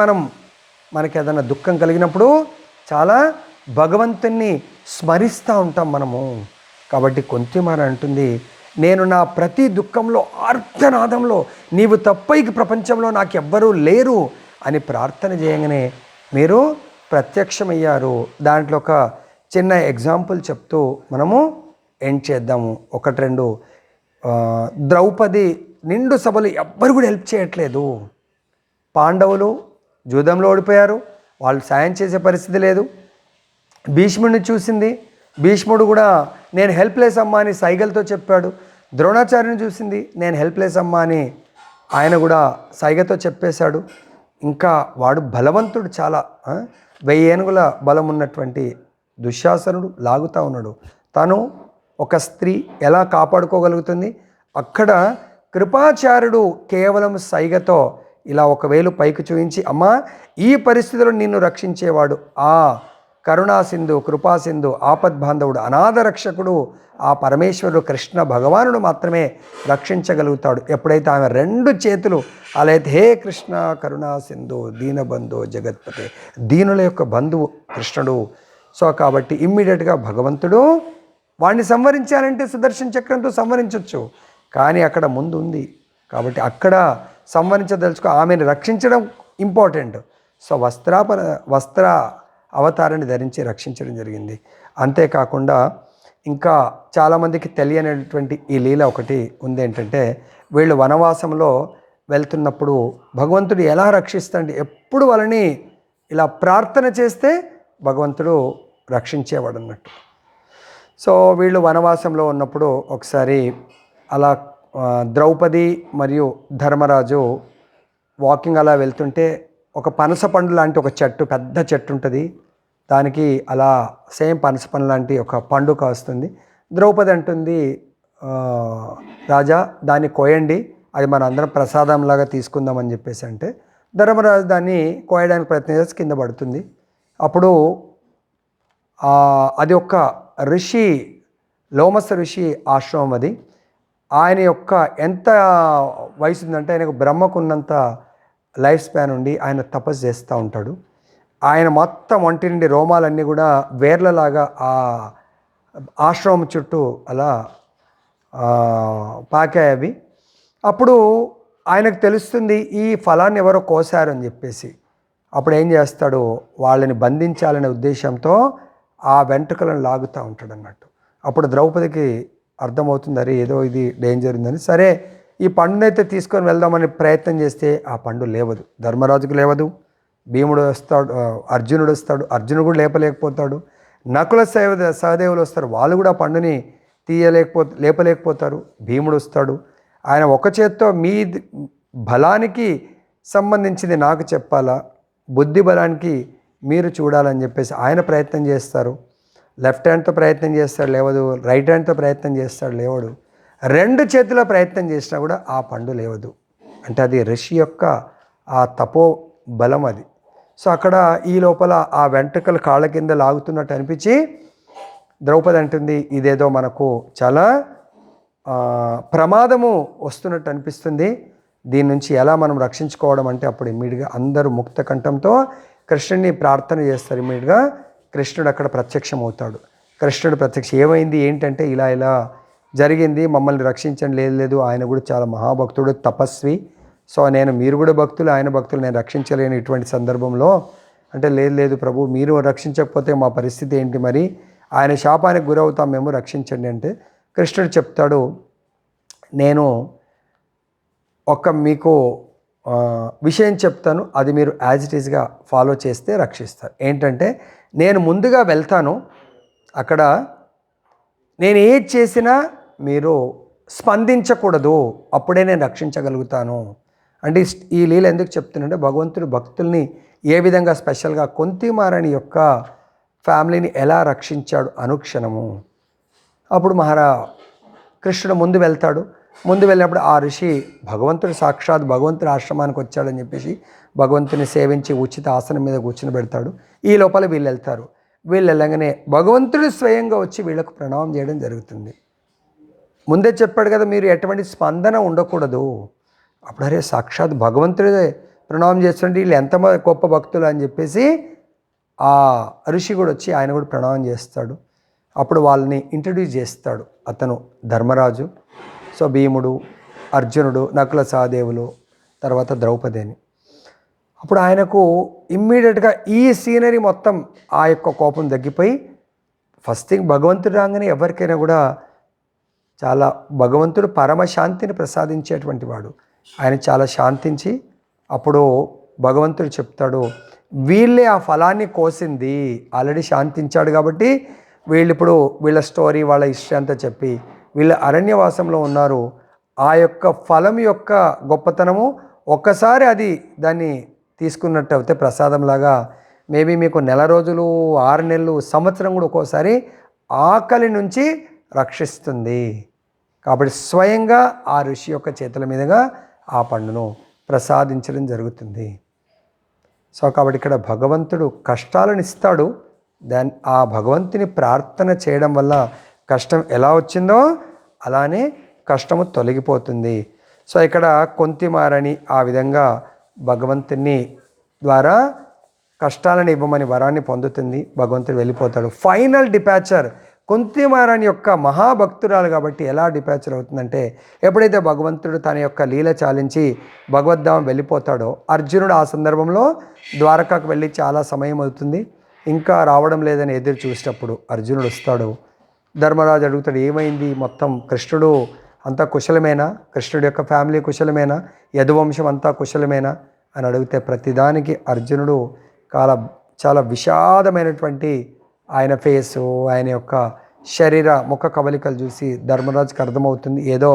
మనకి ఏదైనా దుఃఖం కలిగినప్పుడు చాలా భగవంతుణ్ణి స్మరిస్తూ ఉంటాం మనము. కాబట్టి కొంతమంది అంటుంది, నేను నా ప్రతి దుఃఖంలో ఆర్తనాదంలో నీవు తప్ప ఈ ప్రపంచంలో నాకెవ్వరూ లేరు అని ప్రార్థన చేయగానే మీరు ప్రత్యక్షమయ్యారు. దాంట్లో ఒక చిన్న ఎగ్జాంపుల్ చెప్తూ మనము ఎండ్ చేద్దాము. ఒకటి రెండు, ద్రౌపది నిండు సభలు ఎవ్వరు కూడా హెల్ప్ చేయట్లేదు. పాండవులు జూదంలో ఓడిపోయారు, వాళ్ళు సాయం చేసే పరిస్థితి లేదు. భీష్ముడిని చూసింది, భీష్ముడు కూడా నేను హెల్ప్లెస్ అమ్మా అని సైగలతో చెప్పాడు. ద్రోణాచార్యుని చూసింది, నేను హెల్ప్లెస్ అమ్మా అని ఆయన కూడా సైగతో చెప్పేశాడు. ఇంకా వాడు బలవంతుడు, చాలా 1000 ఏనుగుల బలం ఉన్నటువంటి దుశ్శాసనుడు లాగుతూ ఉన్నాడు. తను ఒక స్త్రీ ఎలా కాపాడుకోగలుగుతుంది? అక్కడ కృపాచార్యుడు కేవలం సైగతో ఇలా ఒక వేలు పైకి చూపించి, అమ్మా ఈ పరిస్థితిలో నిన్ను రక్షించేవాడు ఆ కరుణాసింధు, కృపాసింధు, ఆపద్బాంధవుడు, అనాథ రక్షకుడు ఆ పరమేశ్వరుడు కృష్ణ భగవానుడు మాత్రమే రక్షించగలుగుతాడు. ఎప్పుడైతే ఆమె 2 చేతులు అలా అయితే, హే కృష్ణ కరుణాసింధు దీనబంధు జగత్పతే, దీనుల యొక్క బంధువు కృష్ణుడు. సో కాబట్టి ఇమ్మీడియట్గా భగవంతుడు వాడిని సంహరించాలంటే సుదర్శన చక్రంతో సంహరించవచ్చు, కానీ అక్కడ ముందు ఉంది కాబట్టి అక్కడ సంహరించదలుచుకో, ఆమెను రక్షించడం ఇంపార్టెంట్. సో వస్త్ర అవతారాన్ని ధరించి రక్షించడం జరిగింది. అంతేకాకుండా ఇంకా చాలామందికి తెలియనటువంటి ఈ లీల ఒకటి ఉంది. ఏంటంటే వీళ్ళు వనవాసంలో వెళ్తున్నప్పుడు భగవంతుడు ఎలా రక్షిస్తాడు, ఎప్పుడు వాళ్ళని ఇలా ప్రార్థన చేస్తే భగవంతుడు రక్షించేవాడు అన్నట్టు. సో వీళ్ళు వనవాసంలో ఉన్నప్పుడు ఒకసారి అలా ద్రౌపది మరియు ధర్మరాజు వాకింగ్ అలా వెళ్తుంటే ఒక పనస పండు లాంటి ఒక చెట్టు, పెద్ద చెట్టు ఉంటుంది, దానికి అలా సేమ్ పనస పండు లాంటి ఒక పండు కాస్తుంది. ద్రౌపది అంటుంది, రాజా దాన్ని కోయండి, అది మన అందరం ప్రసాదంలాగా తీసుకుందామని చెప్పేసి అంటే, ధర్మరాజు దాన్ని కోయడానికి ప్రయత్నం చేసి కింద పడుతుంది. అప్పుడు అది ఒక ఋషి, లోమస ఋషి ఆశ్రమం అది. ఆయన యొక్క ఎంత వయసు ఉందంటే ఆయనకు బ్రహ్మకున్నంత లైఫ్ స్పాన్ ఉండి ఆయన తపస్సు చేస్తూ ఉంటాడు. ఆయన మొత్తం ఒంటి నుండి రోమాలన్నీ కూడా వేర్లలాగా ఆ ఆశ్రమం చుట్టూ అలా పాకాయి అవి. అప్పుడు ఆయనకు తెలుస్తుంది ఈ ఫలాన్ని ఎవరో కోసారు అని చెప్పేసి. అప్పుడు ఏం చేస్తాడు, వాళ్ళని బంధించాలనే ఉద్దేశంతో ఆ వెంట్రుకలను లాగుతూ ఉంటాడు అన్నట్టు. అప్పుడు ద్రౌపదికి అర్థమవుతుంది, అరే ఏదో ఇది డేంజర్ ఉందని. సరే ఈ పండునైతే తీసుకొని వెళ్దామని ప్రయత్నం చేస్తే ఆ పండు లేవదు, ధర్మరాజుకు లేవదు. భీముడు వస్తాడు, అర్జునుడు వస్తాడు, అర్జునుడు కూడా లేపలేకపోతాడు. నకుల సహదేవులు వస్తారు, వాళ్ళు కూడా పండుని లేపలేకపోతారు. భీముడు వస్తాడు, ఆయన ఒక చేత్తో మీ బలానికి సంబంధించింది నాకు చెప్పాలా, బుద్ధి బలానికి మీరు చూడాలని చెప్పేసి ఆయన ప్రయత్నం చేస్తారు. లెఫ్ట్ హ్యాండ్తో ప్రయత్నం చేస్తాడు, లేవదు. రైట్ హ్యాండ్తో ప్రయత్నం చేస్తాడు, లేవడు. 2 చేతుల ప్రయత్నం చేసినా కూడా ఆ పండు లేవదు. అంటే అది ఋషి యొక్క ఆ తపో బలం అది. సో అక్కడ ఈ లోపల ఆ వెంట్రుకలు కాళ్ళ కింద లాగుతున్నట్టు అనిపించి ద్రౌపది అంటుంది, ఇదేదో మనకు చాలా ప్రమాదము వస్తున్నట్టు అనిపిస్తుంది, దీని నుంచి ఎలా మనం రక్షించుకోవడం అంటే అప్పుడు ఇమ్మీడియట్గా అందరూ ముక్త కంఠంతో కృష్ణుడిని ప్రార్థన చేస్తారు. ఇమ్మీడియట్గా కృష్ణుడు అక్కడ ప్రత్యక్షం అవుతాడు. కృష్ణుడు ఏమైంది ఏంటంటే ఇలా ఇలా జరిగింది, మమ్మల్ని రక్షించండి. లేదు ఆయన కూడా చాలా మహాభక్తుడు, తపస్వి. సో మీరు కూడా భక్తులు, ఆయన భక్తులు, నేను రక్షించలేని ఇటువంటి సందర్భంలో అంటే లేదు లేదు ప్రభు, మీరు రక్షించకపోతే మా పరిస్థితి ఏంటి, మరి ఆయన శాపానికి గురవుతాం మేము, రక్షించండి అంటే కృష్ణుడు చెప్తాడు, నేను మీకు విషయం చెప్తాను, అది మీరు యాజ్ ఇట్ ఈస్గా ఫాలో చేస్తే రక్షిస్తారు. ఏంటంటే నేను ముందుగా వెళ్తాను, అక్కడ నేను ఏది చేసినా మీరు స్పందించకూడదు, అప్పుడే నేను రక్షించగలుగుతాను. అంటే ఈ లీల ఎందుకు చెప్తున్నానంటే భగవంతుడు భక్తుల్ని ఏ విధంగా స్పెషల్గా కుంతి మహారాణి యొక్క ఫ్యామిలీని ఎలా రక్షించాడు అనుక్షణము. అప్పుడు కృష్ణుడు ముందు వెళ్తాడు. ముందు వెళ్ళినప్పుడు ఆ ఋషి భగవంతుడు సాక్షాత్ భగవంతుడి ఆశ్రమానికి వచ్చాడని చెప్పేసి భగవంతుని సేవించి ఉచిత ఆసనం మీద కూర్చుని పెడతాడు. ఈ లోపల వీళ్ళు వెళ్తారు. వీళ్ళు వెళ్ళగానే భగవంతుడు స్వయంగా వచ్చి వీళ్ళకు ప్రణామం చేయడం జరుగుతుంది. ముందే చెప్పాడు కదా, మీరు ఎటువంటి స్పందన ఉండకూడదు. అప్పుడు అరే సాక్షాత్ భగవంతుడే ప్రణామం చేస్తుంటే వీళ్ళు ఎంత గొప్ప భక్తులు అని చెప్పేసి ఆ ఋషి కూడా వచ్చి ఆయన కూడా ప్రణామం చేస్తాడు. అప్పుడు వాళ్ళని ఇంట్రడ్యూస్ చేస్తాడు. అతను ధర్మరాజు, సో భీముడు, అర్జునుడు, నకుల సహదేవులు, తర్వాత ద్రౌపది అని. అప్పుడు ఆయనకు ఇమ్మీడియట్గా ఈ సీనరీ మొత్తం ఆ యొక్క కోపం తగ్గిపోయి, ఫస్ట్ థింగ్ భగవంతుడు రాగానే ఎవరికైనా కూడా చాలా భగవంతుడు పరమశాంతిని ప్రసాదించేటువంటి వాడు. ఆయన చాలా శాంతించి అప్పుడు భగవంతుడు చెప్తాడు, వీళ్ళే ఆ ఫలాన్ని కోసింది, ఆల్రెడీ శాంతించాడు కాబట్టి వీళ్ళు ఇప్పుడు వీళ్ళ స్టోరీ వాళ్ళ హిస్టరీ అంతా చెప్పి వీళ్ళ అరణ్యవాసంలో ఉన్నారు, ఆ యొక్క ఫలం యొక్క గొప్పతనము ఒక్కసారి అది దాన్ని తీసుకున్నట్టు అయితే ప్రసాదంలాగా మేబీ మీకు నెల రోజులు, 6 నెలలు, సంవత్సరం కూడా ఒక్కోసారి ఆకలి నుంచి రక్షిస్తుంది. కాబట్టి స్వయంగా ఆ ఋషి యొక్క చేతుల మీదుగా ఆ పండును ప్రసాదించడం జరుగుతుంది. సో కాబట్టి ఇక్కడ భగవంతుడు కష్టాలను ఇస్తాడు, ఆ భగవంతుని ప్రార్థన చేయడం వల్ల కష్టం ఎలా వచ్చిందో అలానే కష్టము తొలగిపోతుంది. సో ఇక్కడ కుంతి మహారాణి ఆ విధంగా భగవంతుని ద్వారా కష్టాలను ఇవ్వమని వరాన్ని పొందుతుంది. భగవంతుడు వెళ్ళిపోతాడు. ఫైనల్ డిపాచర్ కుంతి మహారాణి యొక్క మహాభక్తురాలు కాబట్టి ఎలా డిపాచర్ అవుతుందంటే, ఎప్పుడైతే భగవంతుడు తన యొక్క లీల చాలించి భగవద్ధామం వెళ్ళిపోతాడో, అర్జునుడు ఆ సందర్భంలో ద్వారకాకు వెళ్ళి చాలా సమయం అవుతుంది, ఇంకా రావడం లేదని ఎదురు చూసేటప్పుడు అర్జునుడు వస్తాడు. ధర్మరాజు అడుగుతాడు, ఏమైంది, మొత్తం కృష్ణుడు అంతా కుశలమేనా, కృష్ణుడి యొక్క ఫ్యామిలీ కుశలమేనా, యదువంశం అంతా కుశలమేనా అని అడిగితే ప్రతిదానికి అర్జునుడు చాలా విషాదమైనటువంటి ఆయన ఫేసు, ఆయన యొక్క శరీర ముఖ కవలికలు చూసి ధర్మరాజుకి అర్థమవుతుంది ఏదో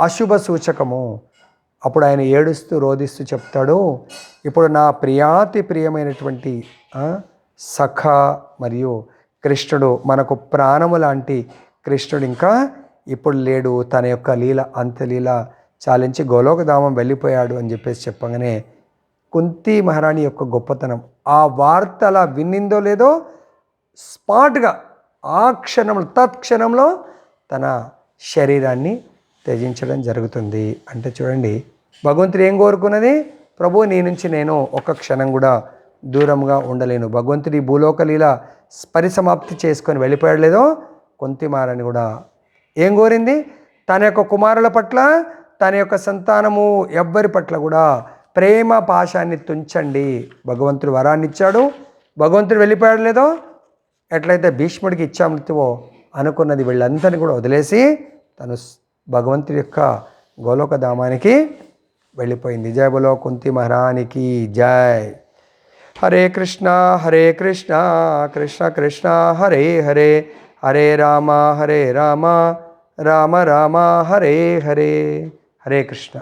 అశుభ సూచకము. అప్పుడు ఆయన ఏడుస్తూ రోదిస్తూ చెప్తాడు, ఇప్పుడు నా ప్రియాతి ప్రియమైనటువంటి సఖ మరియు కృష్ణుడు, మనకు ప్రాణము లాంటి కృష్ణుడు ఇంకా ఇప్పుడు లేడు, తన యొక్క లీల అంత్యలీల చాలించి గోలోకధామం వెళ్ళిపోయాడు అని చెప్పేసి చెప్పగానే కుంతి మహారాణి యొక్క గొప్పతనం, ఆ వార్త అలా విన్నిందో లేదో స్పాట్గా ఆ క్షణంలో తత్క్షణంలో తన శరీరాన్ని త్యజించడం జరుగుతుంది. అంటే చూడండి, భగవంతుడు ఏం కోరుకున్నది, ప్రభు నీ నుంచి నేను ఒక్క క్షణం కూడా దూరంగా ఉండలేను. భగవంతుడి భూలోక లీల పరిసమాప్తి చేసుకొని వెళ్ళిపోయాడు లేదో, కుంతి మహారాణి కూడా ఏం కోరింది, తన యొక్క కుమారుల పట్ల, తన యొక్క సంతానము ఎవ్వరి పట్ల కూడా ప్రేమ పాశాన్ని తుంచండి. భగవంతుడు వరాన్ని ఇచ్చాడు, భగవంతుడు వెళ్ళిపోయాడు లేదో, ఎట్లయితే భీష్ముడికి ఇచ్చామృతువో అనుకున్నది వీళ్ళందరినీ కూడా వదిలేసి తను భగవంతుడి యొక్క గోలోక ధామానికి వెళ్ళిపోయింది. జయ బలో కుంతి మహారాణికి జై. హరే కృష్ణ కృష్ణ కృష్ణ హరే హరే, హరే రామ రామ రామ హరే హరే. హరే కృష్ణ.